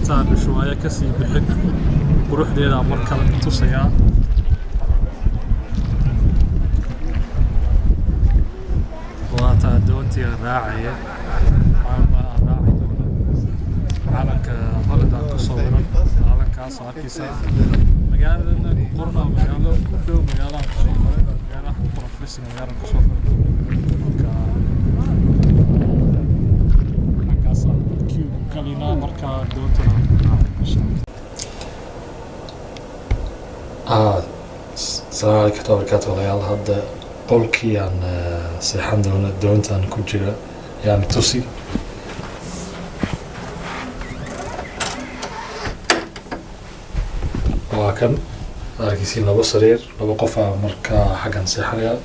intaan shuwaaya ka sii bixin quruxdeeda marka la tusayaa waata doontii raacaya calanka Holland ku sawiran calankaas arkaysa magaalada qorna magaalo ku dhow magaalada ku soo maray magaalada professor magaalada ku soo maray kalina marka doontana السلام عليكم ورحمة الله وبركاته. والله هذا قولكي عن سيحان دونتان كوجرا يعني توسي وكان أركيسين لبو سرير لبو قفا مركا حقا سيحانيا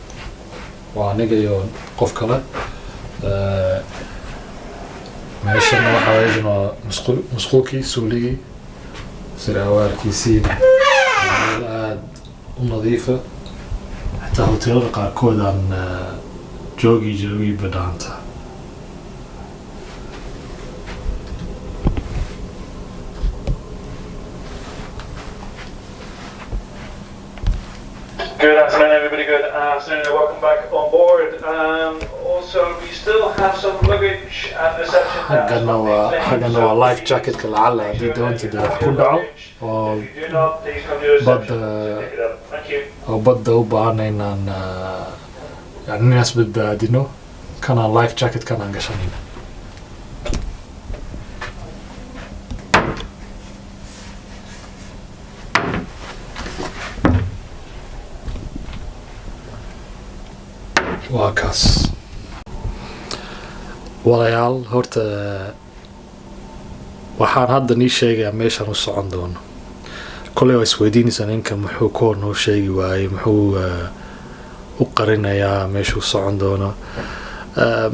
وعنيقا يو قف كلا meeshan waxa weeyaan musqulkii suuligii siraawarkiisii aad u nadiif ah hatta hoteelada qaarkood aan joogi badaanta Good afternoon, everybody. Good afternoon, and welcome back on board. Also, we still have some luggage at reception. حقنا لايف جاكيت كالعلة دي دونتي ده كل دعوة وبدأ وبعنين عن يعني الناس بدأ كان لايف جاكيت كان عنقشانين. واكاس walayaal horta waxaan hadda nii sheegayaa meeshan u socon doono kolay waa isweydiinaysaa ninka muxuu ka hor noo sheegi waayey muxuu u qarinayaa meeshuu socon doono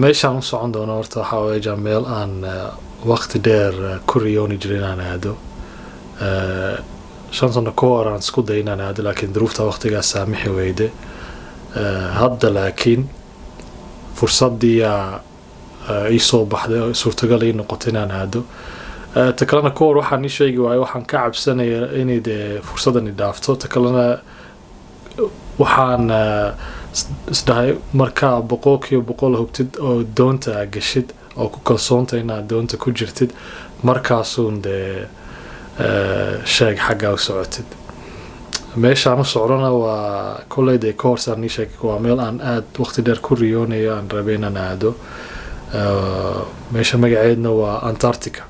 meeshaan u socon doono horta waxaa weeyaan meel aan waqti dheer ku riyooni jirin inaan aado 5 sano ka hor aan isku day inaan aado laakiin duruufta waqtigaas saamixi weyde hadda laakiin fursadii ii soo baxday suurtagal ay noqotay inaan aado ta kalena ka hor waxaan ii sheegi waayey waxaan ka cabsanayaa inay dee fursadani dhaafto ta kalena waxaan isdhahay markaa 100% hubtid oo doonta gashid oo ku kalsoonta inaad doonta ku jirtid markaasuun dee sheeg xaggaa u socotid meeshaan u socdona waa koleyda ka horsaan ii sheegay waa meel aan aad waqti dheer ku riyoonayo aan rabay inaan aado meesha magaceedna waa Antarctica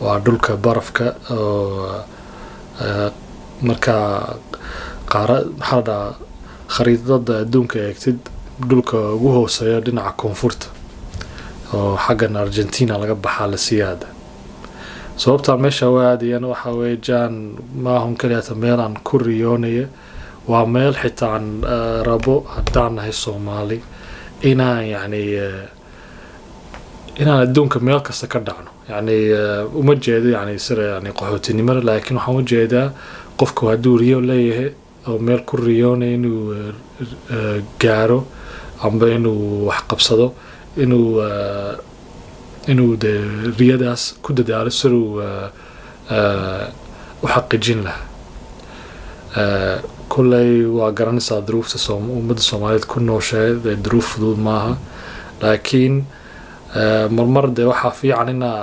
waa dhulka barafka oo markaa maxaa khariidada adduunka eegtid dhulka ugu hooseeya dhinaca koonfurta oo xaggan Argentina laga baxaa la siyaada sababta meesha waadiyana waxa weeyaan ma hun kaliya meel aan ku riyoonaya waa meel xitaa aan rabo haddaan nahay Soomaali inaan adduunka meel kasta ka dhacno uma jeedo sida qaxootinimada laakiin waxaan u jeedaa qofku hadduu riyo leeyahay oo meel ku riyoonaya inuu gaaro amba inuu wax qabsado inuu de riyadaas ku dadaalo siduu u xaqiijin lahaa kulley waa garanaysaa duruufta ummadda Soomaaliyeed ku nooshahay duruuf fudud maaha laakiin marmar dee waxaa fiican inaa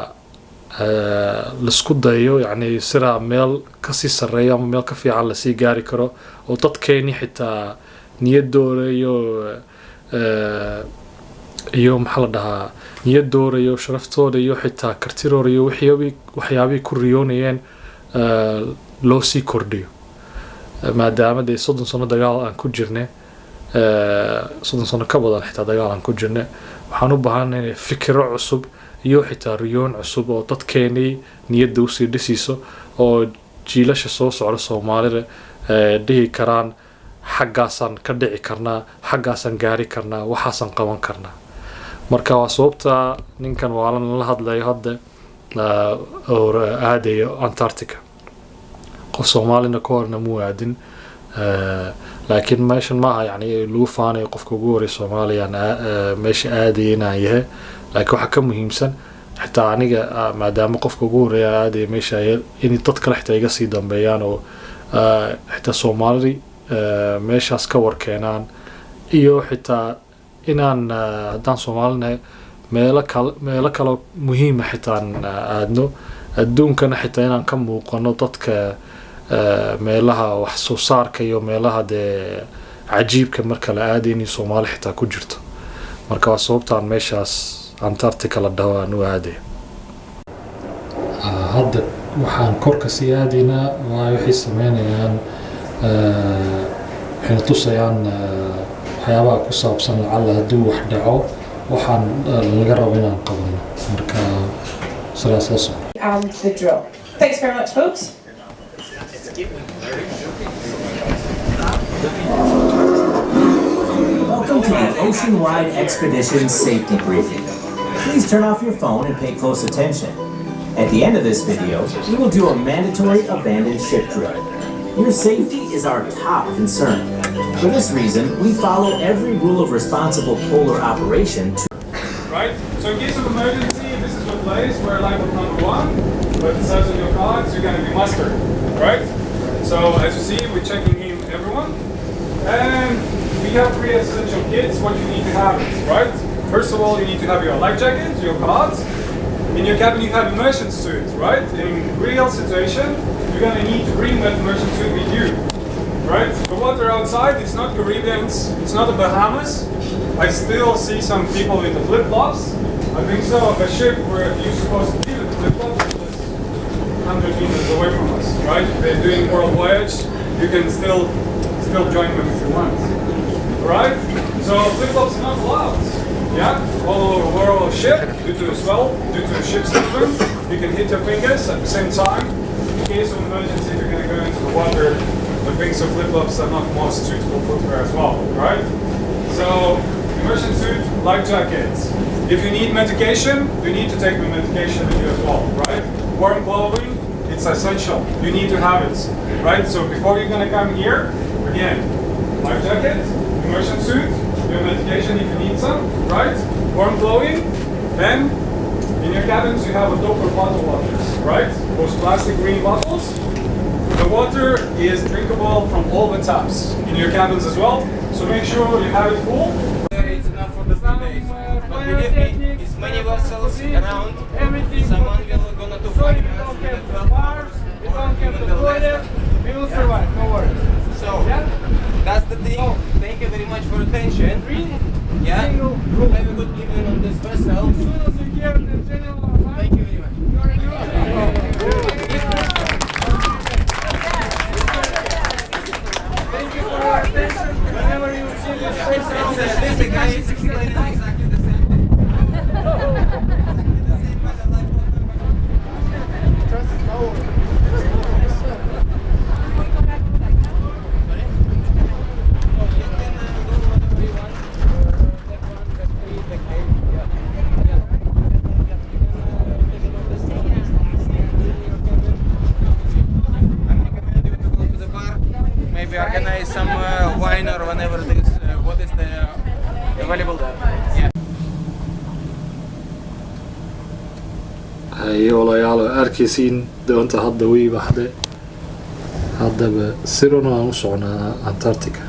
laisku dayo sida meel kasii sarreeya ama meel ka fiican lasii gaari karo oo dadkeeni xitaa niyadooda iyo maxaa la dhahaa niyadooda iyo sharaftooda iyo xitaa kartidooda iyo waxyaabihii ku riyoonayeen loo sii kordhiyo maadaama dee 30 sano dagaal aan ku jirnay 30 sano ka badan xitaa dagaal aan ku jirnay waxaan u baahanahay fikiro cusub iyo xitaa riyoon cusub oo dadkeenii niyadda u sii dhisiiso oo jiilasha soo socda Soomaalida dhihi karaan xaggaasaan ka dhici karnaa xaggaasaan gaari karnaa waxaasaan qaban karnaa marka waa sababta ninkan waalan la hadlayo hadda oo aadayo Antarctica qof Soomaalina ka horna muu aadin laakiin meeshan maaha lagu faanayo qofka ugu horeeya Soomaaliya meesha aadayna yahay laakiin waxa ka muhiimsan xitaa aniga maadaama qofka ugu horeeya aadaya meesha inay dad kale xitaa iga sii dambeeyaan oo xitaa Soomaali meeshaas ka warkeenaan iyo xitaa inaan haddaan Soomaalina meelo kale muhiim ah xitaa aadno adduunkana xitaa inaan ka muuqano dadka meelaha wax soo saarka iyo meelaha dee cajiibka marka la aadayni Soomaali xitaa ku jirto marka waa sababtaan meeshaas Antarctica la dhaho aan u aaday hadda waxaan korka sii aadaynaa waa waxay sameynayaan waxay tusayaan waxyaabaha ku saabsan lacala hadduu wax dhaco waxaan laga rabo inaan qabano marka sidaas la socdo the drill. Thanks very much, folks. Welcome to the Ocean-Wide Expedition Safety Briefing. Please turn off your phone and pay close attention. At the end of this video, we will do a mandatory abandoned ship drill. Your safety is our top concern. For this reason, we follow every rule of responsible polar operation to Right? So in case of emergency, this is your place where lifeboat number 1, but it says on your cards, you're going to be mustered. Right? So as you see, we're checking in everyone. And we have 3 essential kits, what you need to have is, right? First of all, you need to have your life jacket, your cards. In your cabin, you have immersion suit, right? In real situation, you're going to need to bring that immersion suit with you. Right? The water outside, it's not Caribbeans, it's not the Bahamas. I still see some people with the flip-flops. I think so, a ship where you're supposed to be with the flip-flops is 100 meters away from us, right? If they're doing world voyage, you can still join them if you want. Right? So flip-flops are not allowed. Yeah? All over the world ship, due to the swell, due to the ship's movement, you can hit your fingers at the same time. In case of emergency, if you're going to go into the water, I think so flip-flops are not most suitable footwear as well, right? So, immersion suit, life jackets. If you need medication, you need to take the medication with you as well, right? Warm clothing, it's essential. You need to have it, right? So before you're gonna come here, again, life jacket, immersion suit, your medication if you need some, right? Warm clothing, then in your cabins you have a Doppler bottle waters, right? Those plastic green bottles. The water is drinkable from all the taps in your cabins as well, so make sure you have it full. It's enough for the 3 days. But believe me, it's many vessels around. Someone will gonna do 5 minutes with 12 hours or even the less. We will survive, no worries. So, that's the thing. Thank you very much for attention. Yeah? Have a good evening on this vessel. Thank you very much. Thank you for your attention. Whenever you see this person, This guy is explaining exactly the same thing. Maybe organize some wine or whenever this, what is the available there. Yeah. haye walaalayaal arkaysiin doonta hadda way baxday haddaba siron aan u socnaa Antarctica